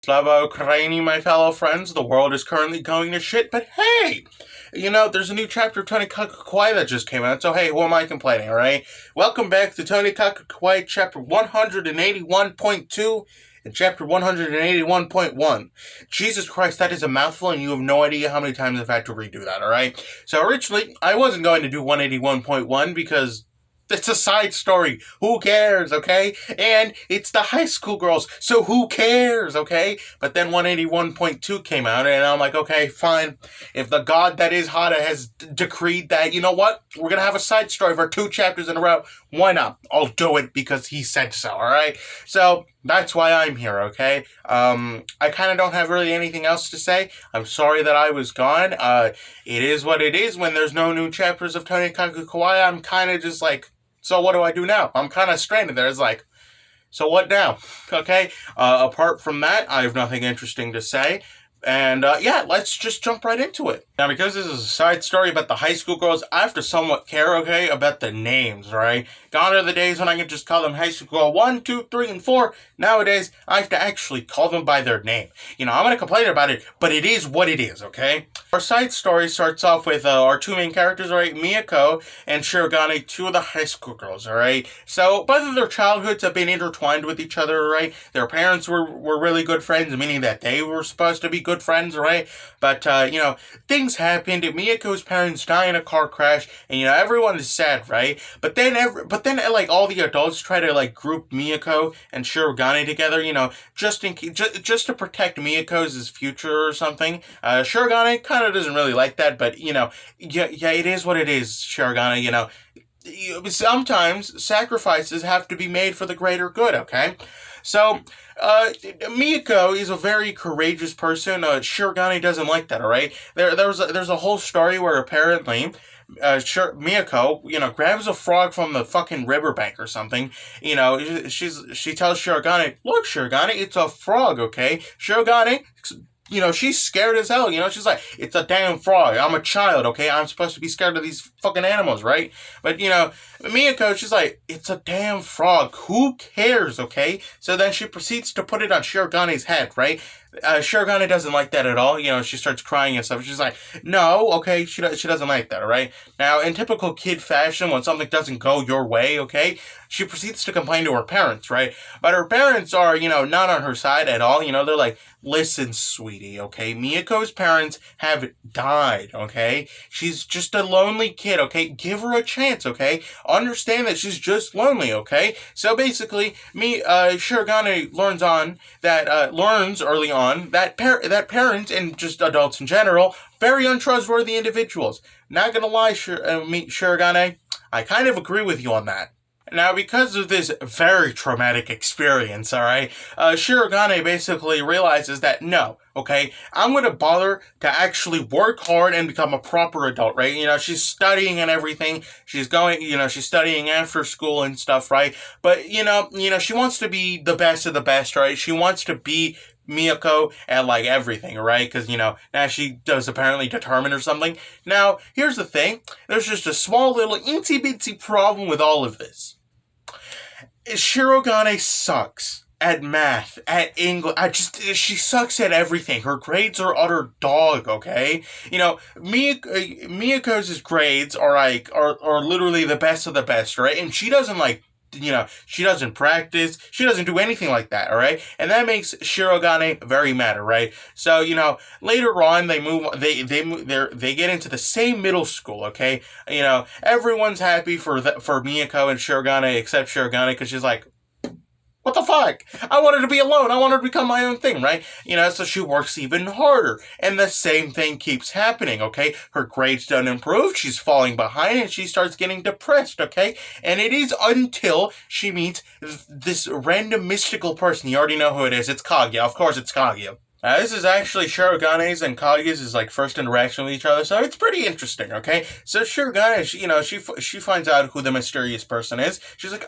Slava Ukraini, my fellow friends, the world is currently going to shit, but hey! There's a new chapter of Tonikaku kawaii that just came out, so hey, who am I complaining, alright? Welcome back to Tonikaku kawaii chapter 181.2 and chapter 181.1. Jesus Christ, that is a mouthful, and you have no idea how many times I've had to redo that, alright? So originally, I wasn't going to do 181.1 because it's a side story. Who cares, okay? And it's the high school girls, so who cares, okay? But then 181.2 came out, and I'm like, okay, fine. If the god that is Hada has decreed that, you know what? We're gonna have a side story for 2 chapters in a row. Why not? I'll do it because he said so, alright? So, that's why I'm here, okay? I kind of don't have really anything else to say. I'm sorry that I was gone. It is what it is. When there's no new chapters of Tonikaku kawaii, I'm kind of just like, so what do I do now? I'm kind of stranded there. It's like, so what now? Okay? Apart from that, I have nothing interesting to say. And, yeah, let's just jump right into it. Now, because this is a side story about the high school girls, I have to somewhat care, okay, about the names, right? Gone are the days when I could just call them high school girl 1, 2, 3, and 4. Nowadays, I have to actually call them by their name. I'm going to complain about it, but it is what it is, okay? Our side story starts off with our 2 main characters, right? Miyako and Shirogane, 2 of the high school girls, alright? So, both of their childhoods have been intertwined with each other, right? Their parents were really good friends, meaning that they were supposed to be good friends, right? But, things happened. Miyako's parents die in a car crash, and, everyone is sad, right? But then, like, all the adults try to, like, group Miyako and Shirogane together, just to protect Miyako's future or something. Shirogane kind of doesn't really like that, but, yeah, it is what it is, Shirogane, sometimes sacrifices have to be made for the greater good, okay? So, Miyako is a very courageous person. Shirogane doesn't like that, alright? There's a whole story where apparently, Miyako, grabs a frog from the fucking riverbank or something. She tells Shirogane, look, Shirogane, it's a frog, okay? Shirogane, she's scared as hell, she's like, it's a damn frog, I'm a child, okay, I'm supposed to be scared of these fucking animals, right? But, Miyako, she's like, it's a damn frog, who cares, okay? So then she proceeds to put it on Shirogane's head, right? Shirogane doesn't like that at all. She starts crying and stuff. She's like, no, okay, she doesn't like that, alright? Now, in typical kid fashion, when something doesn't go your way, okay, she proceeds to complain to her parents, right? But her parents are, not on her side at all. They're like, listen, sweetie, okay? Miyako's parents have died, okay? She's just a lonely kid, okay? Give her a chance, okay? Understand that she's just lonely, okay? So basically, Shirogane learns early on that parents and just adults in general, very untrustworthy individuals. Not gonna lie, Shirogane, I kind of agree with you on that. Now, because of this very traumatic experience, alright, Shirogane basically realizes that, no, okay, I'm gonna bother to actually work hard and become a proper adult, right? She's studying and everything. She's she's studying after school and stuff, right? But, she wants to be the best of the best, right? She wants to be Miyako at, like, everything, right? Because, now she does apparently determine or something. Now, here's the thing. There's just a small little itsy-bitsy problem with all of this. Shirogane sucks at math, at English. She sucks at everything. Her grades are utter dog, okay? Miyako's grades are literally the best of the best, right? And she doesn't, like, she doesn't practice. She doesn't do anything like that, alright? And that makes Shirogane very mad, right? So, later on, they get into the same middle school, okay? Everyone's happy for Miyako and Shirogane except Shirogane, because she's like, what the fuck? I wanted to be alone. I wanted to become my own thing, right? So she works even harder. And the same thing keeps happening, okay? Her grades don't improve. She's falling behind and she starts getting depressed, okay? And it is until she meets this random mystical person. You already know who it is. It's Kaguya. Of course it's Kaguya. This is actually Shirogane's and Kaguya's like first interaction with each other, so it's pretty interesting, okay? So Shirogane, she finds out who the mysterious person is. She's like,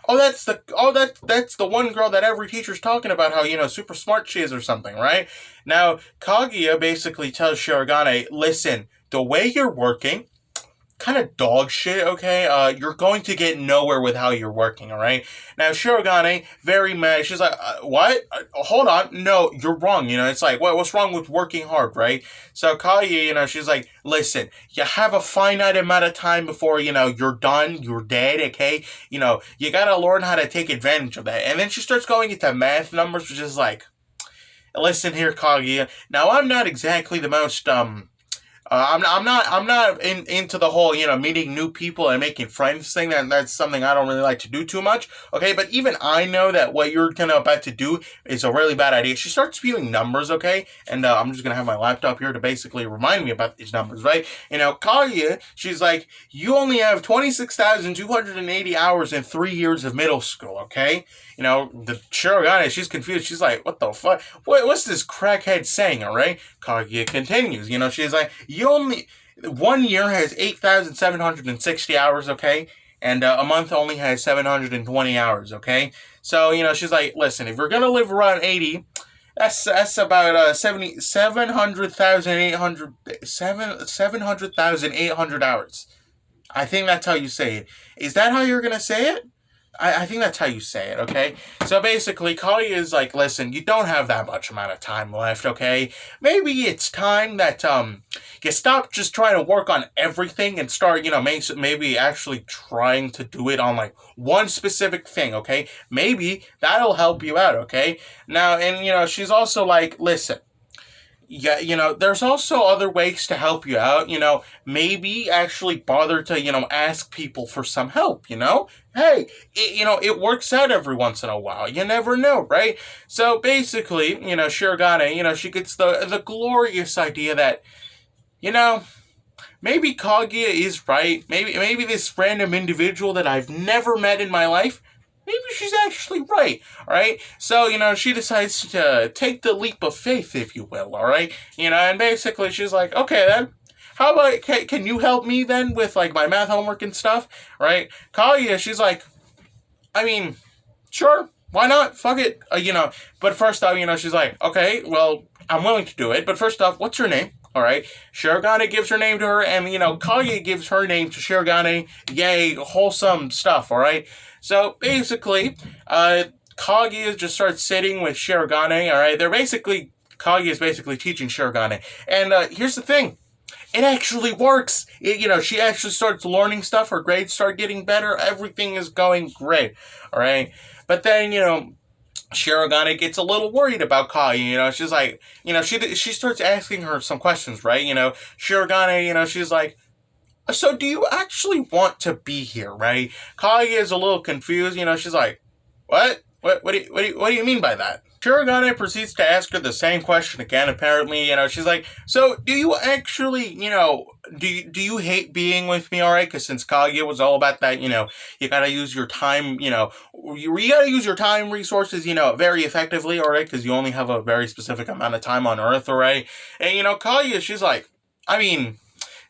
that's the one girl that every teacher's talking about how, super smart she is or something, right? Now, Kaguya basically tells Shirogane, listen, the way you're working kind of dog shit, okay? You're going to get nowhere with how you're working, alright? Now, Shirogane, very mad. She's like, what? Hold on. No, you're wrong. It's like, what's wrong with working hard, right? So Kaguya, she's like, listen, you have a finite amount of time before, you're done, you're dead, okay? You gotta learn how to take advantage of that. And then she starts going into math numbers, which is like, listen here, Kaguya. Now, I'm not exactly the most, I'm not into the whole, meeting new people and making friends thing. That's something I don't really like to do too much. Okay, but even I know that what you're about to do is a really bad idea. She starts spewing numbers, okay, and I'm just gonna have my laptop here to basically remind me about these numbers, right? Kaguya, she's like, you only have 26,280 hours in 3 years of middle school, okay? The Shirogane, she's confused. She's like, what the fuck? What's this crackhead saying, all right? Kaguya continues. She's like, you only... 1 year has 8,760 hours, okay? And a month only has 720 hours, okay? So, she's like, listen, if you're going to live around 80... That's about 700,800 hours. I think that's how you say it. Is that how you're going to say it? I think that's how you say it, okay? So basically, Kaguya is like, listen, you don't have that much amount of time left, okay? Maybe it's time that you stop just trying to work on everything and start, maybe actually trying to do it on like one specific thing, okay? Maybe that'll help you out, okay? Now, and she's also like, listen, yeah, there's also other ways to help you out, maybe actually bother to, ask people for some help, Hey, it works out every once in a while. You never know, right? So basically, Shirogane, she gets the glorious idea that, maybe Kaguya is right. Maybe this random individual that I've never met in my life, maybe she's actually right, all right? So, she decides to take the leap of faith, if you will, all right? And basically she's like, okay, then, how about, can you help me then with, like, my math homework and stuff, right? Kaguya, she's like, I mean, sure, why not? Fuck it, But first off, she's like, okay, well, I'm willing to do it, but first off, what's your name? All right, Shirogane gives her name to her, and, Kaguya gives her name to Shirogane. Yay, wholesome stuff, all right? So, basically, Kaguya just starts sitting with Shirogane, all right? Kaguya is basically teaching Shirogane. And here's the thing. It actually works. She actually starts learning stuff. Her grades start getting better. Everything is going great, all right? But then, Shirogane gets a little worried about Kaguya, she's like, she starts asking her some questions, right? Shirogane, she's like, so do you actually want to be here, right? Kaguya is a little confused, she's like, what? What do you mean by that? Shirogane proceeds to ask her the same question again, apparently, she's like, so do you actually, do you hate being with me, alright? Because since Kaguya was all about that, you gotta use your time, you gotta use your time resources, very effectively, alright? Because you only have a very specific amount of time on Earth, alright? And, Kaguya, she's like, I mean,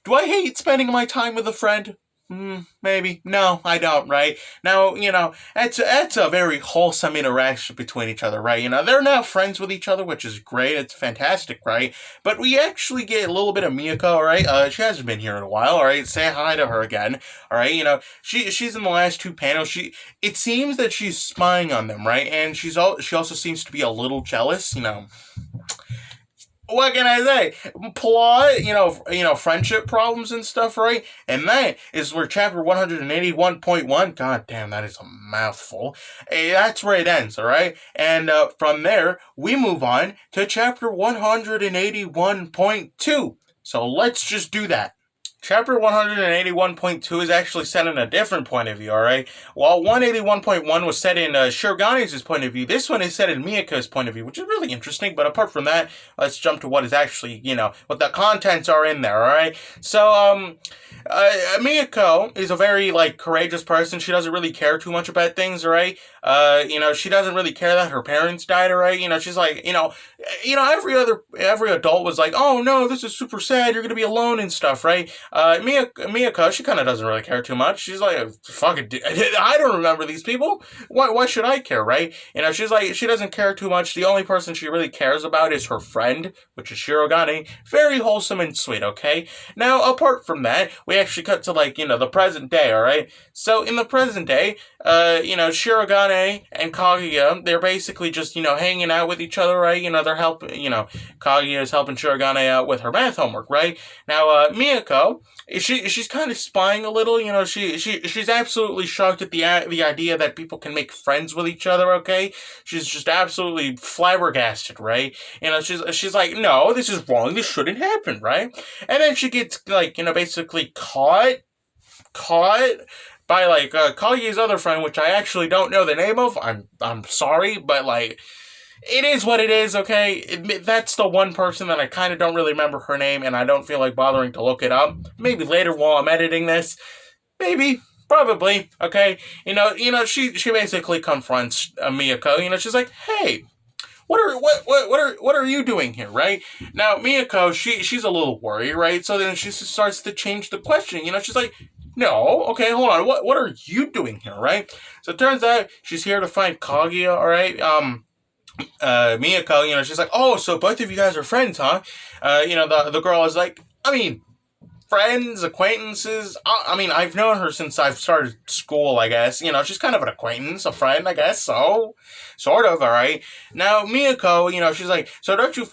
do I hate spending my time with a friend? Maybe. No, I don't, right? Now, it's a very wholesome interaction between each other, right? They're now friends with each other, which is great. It's fantastic, right? But we actually get a little bit of Miyako, all right? She hasn't been here in a while, all right? Say hi to her again, all right? She's in the last two panels. It seems that she's spying on them, right? And she also seems to be a little jealous, What can I say? Plot, friendship problems and stuff, right? And that is where chapter 181.1, god damn, that is a mouthful. That's where it ends, alright? And from there, we move on to chapter 181.2. So let's just do that. Chapter 181.2 is actually set in a different point of view, alright? While 181.1 was set in Shirogane's point of view, this one is set in Miyako's point of view, which is really interesting, but apart from that, let's jump to what is actually, what the contents are in there, alright? So, Miyako is a very, courageous person. She doesn't really care too much about things, alright? She doesn't really care that her parents died, alright? She's like, every adult was like, oh no, this is super sad, you're gonna be alone and stuff, right? Miyako, she kind of doesn't really care too much. She's like, fucking, I don't remember these people. Why should I care, right? She's like, she doesn't care too much. The only person she really cares about is her friend, which is Shirogane. Very wholesome and sweet, okay? Now, apart from that, we actually cut to, like, the present day, alright? So, in the present day, Shirogane and Kaguya, they're basically just, hanging out with each other, right? They're helping, Kaguya is helping Shirogane out with her math homework, right? Now, Miyako, she's kind of spying a little, she's absolutely shocked at the idea that people can make friends with each other, okay? She's just absolutely flabbergasted, right? She's like, no, this is wrong, this shouldn't happen, right? And then she gets, like, basically caught by, like, Kaguya's other friend, which I actually don't know the name of. I'm sorry, but, like, it is what it is, okay? That's the one person that I kind of don't really remember her name, and I don't feel like bothering to look it up. Maybe later while I'm editing this. Maybe. Probably. Okay? She basically confronts Miyako. She's like, hey, what are you doing here, right? Now, Miyako, she's a little worried, right? So then she starts to change the question. She's like, no, okay, hold on. What are you doing here, right? So it turns out she's here to find Kaguya, alright? Miyako, she's like, oh, so both of you guys are friends, huh? The girl is like, I mean, friends, acquaintances. I mean, I've known her since I've started school, I guess. She's kind of an acquaintance, a friend, I guess. So, sort of, all right. Now, Miyako, she's like, so don't you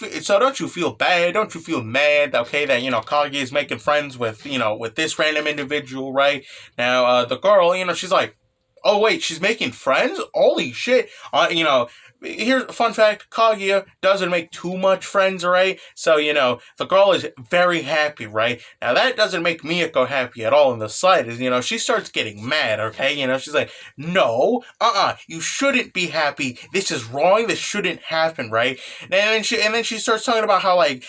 feel bad? Don't you feel mad? Okay, that Kaguya is making friends with with this random individual, right? Now, the girl, she's like, oh wait, she's making friends? Holy shit! Here's a fun fact, Kaguya doesn't make too much friends, right? So, the girl is very happy, right? Now, that doesn't make Miyako happy at all in the slightest, she starts getting mad, okay? She's like, no, you shouldn't be happy, this is wrong, this shouldn't happen, right? And then she starts talking about how, like,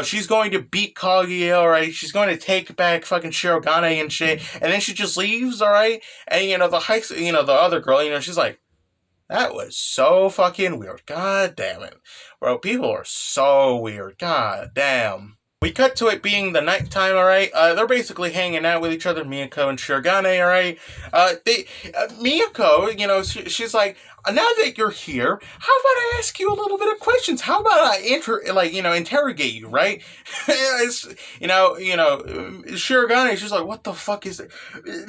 she's going to beat Kaguya, alright? She's going to take back fucking Shirogane and shit, and then she just leaves, alright? And, the other girl, she's like, that was so fucking weird. God damn it. Bro, people are so weird. God damn. We cut to it being the nighttime, alright? They're basically hanging out with each other, Miyako and Shirogane, alright? Miyako, she's like, now that you're here, how about I ask you a little bit of questions? How about I interrogate you, right? Shirogane, she's like, what the fuck is it?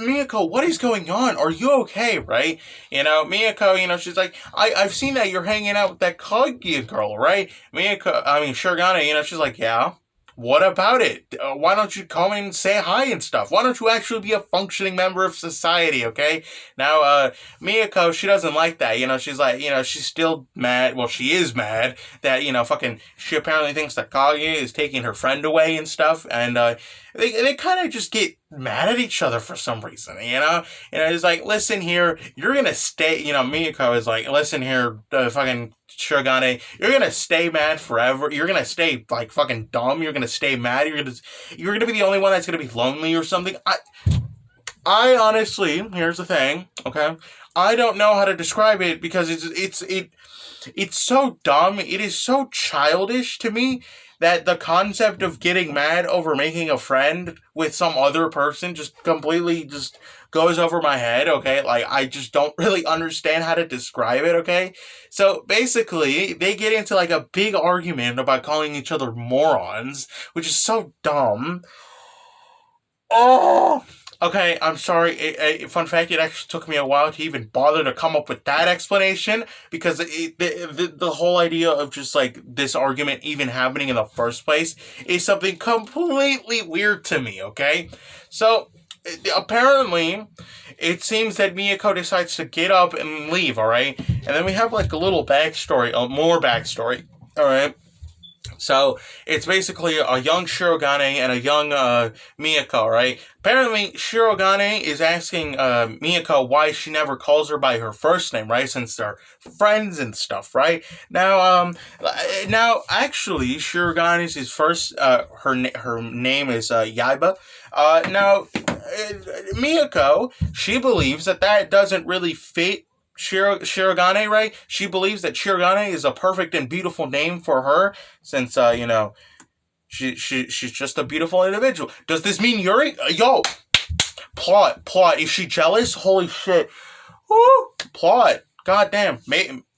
Miyako, what is going on? Are you okay, right? Miyako, she's like, I've seen that you're hanging out with that Kaguya girl, right? Shirogane, she's like, yeah. What about it? Why don't you come and say hi and stuff? Why don't you actually be a functioning member of society, okay? Now, Miyako, she doesn't like that. She's like, she's still mad. Well, she is mad that, she apparently thinks that Kaguya is taking her friend away and stuff. And, they kind of just get mad at each other for some reason, It's like, listen here, you're gonna stay, Miyako is like, listen here, fucking Shirogane, you're gonna stay mad forever, you're gonna stay, like, fucking dumb, you're gonna stay mad, you're gonna be the only one that's gonna be lonely or something. I honestly, here's the thing, okay, I don't know how to describe it because it's so dumb, it is so childish to me that the concept of getting mad over making a friend with some other person just completely just goes over my head, okay? Like, I just don't really understand how to describe it, okay? So, basically, they get into, like, a big argument about calling each other morons, which is so dumb. Oh! Okay, I'm sorry. Fun fact, it actually took me a while to even bother to come up with that explanation because the whole idea of just, like, this argument even happening in the first place is something completely weird to me, okay? So, apparently, it seems that Miyako decides to get up and leave, alright? And then we have, like, a little backstory, more backstory, alright? So, it's basically a young Shirogane and a young Miyako, right? Apparently, Shirogane is asking Miyako why she never calls her by her first name, right? Since they're friends and stuff, right? Now, actually, Shirogane's his first, her name is Yaiba. Miyako, she believes that doesn't really fit Shirogane, right? She believes that Shirogane is a perfect and beautiful name for her since, She's just a beautiful individual. Does this mean Yuri? Yo, plot. Is she jealous? Holy shit. Woo, plot. Goddamn.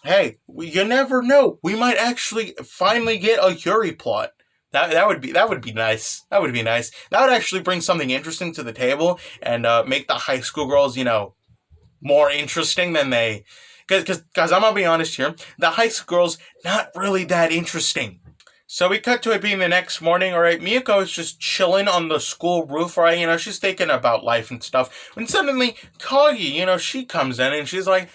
Hey, you never know. We might actually finally get a Yuri plot. That would be nice. That would be nice. That would actually bring something interesting to the table and make the high school girls, more interesting than they. Because I'm gonna be honest here, the high school girls not really that interesting. So we cut to it being the next morning, alright? Miyako is just chilling on the school roof, right? She's thinking about life and stuff. When suddenly, Kagi, she comes in and she's like,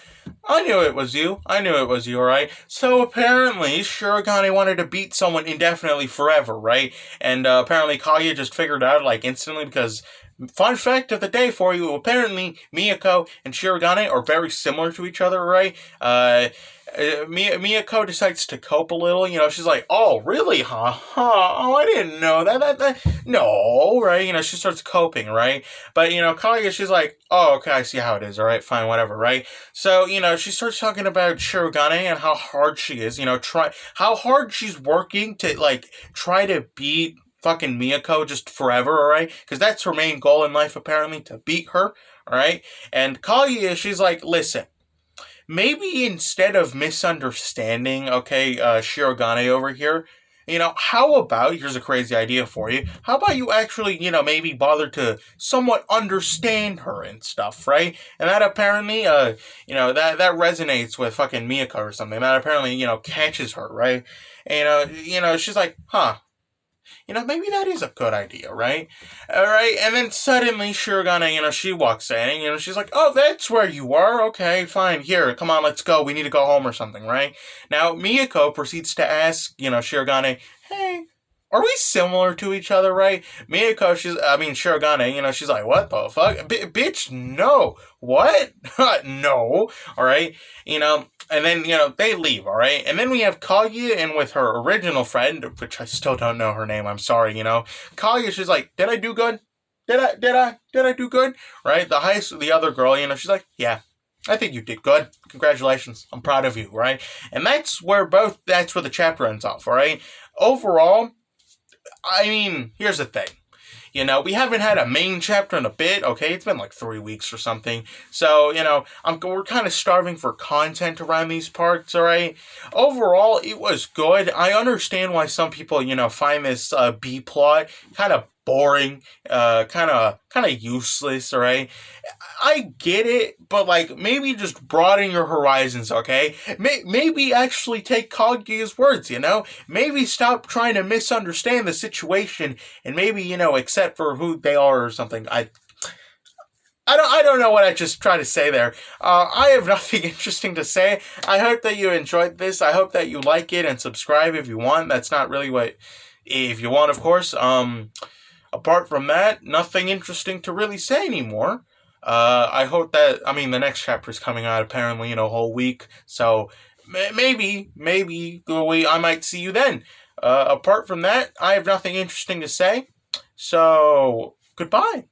I knew it was you, alright? So apparently, Shirogane wanted to beat someone indefinitely forever, right? And apparently Kagi just figured it out, instantly because... Fun fact of the day for you, apparently Miyako and Shirogane are very similar to each other, right? Miyako decides to cope a little, she's like, oh, really, huh? Oh, I didn't know that, no, right? She starts coping, right? But, Kaguya, she's like, oh, okay, I see how it is, alright, fine, whatever, right? So, she starts talking about Shirogane and how hard she is, how hard she's working to, try to beat fucking Miyako just forever, alright? Because that's her main goal in life, apparently, to beat her, alright? And Kaguya, she's like, listen, maybe instead of misunderstanding, Shirogane over here, how about, here's a crazy idea for you, how about you actually, maybe bother to somewhat understand her and stuff, right? And that apparently, that resonates with fucking Miyako or something. That apparently, catches her, right? And, she's like, huh. Maybe that is a good idea, right? Alright, and then suddenly Shirogane, she walks in, she's like, oh, that's where you are? Okay, fine, here, come on, let's go, we need to go home or something, right? Now, Miyako proceeds to ask, Shirogane, hey, are we similar to each other, right? Shirogane, she's like, what the fuck? Bitch, no. What? No. Alright? And then, they leave, alright? And then we have Kaguya and with her original friend, which I still don't know her name, I'm sorry, Kaguya, she's like, did I do good? Did I do good? Right? The other girl, she's like, yeah. I think you did good. Congratulations. I'm proud of you, right? And that's where the chapter ends off, alright? Overall, here's the thing. We haven't had a main chapter in a bit, okay? It's been 3 weeks or something. So, we're kind of starving for content around these parts, alright? Overall, it was good. I understand why some people, find this B-plot kind of boring, kind of useless, alright? I get it, but maybe just broaden your horizons, okay? Maybe actually take Kaguya's words, Maybe stop trying to misunderstand the situation and maybe, accept for who they are or something. I don't know what I just tried to say there. I have nothing interesting to say. I hope that you enjoyed this. I hope that you like it and subscribe if you want. That's not really if you want, of course. Apart from that, nothing interesting to really say anymore. I hope that, the next chapter is coming out apparently in a whole week. So maybe I might see you then. Apart from that, I have nothing interesting to say. So, goodbye.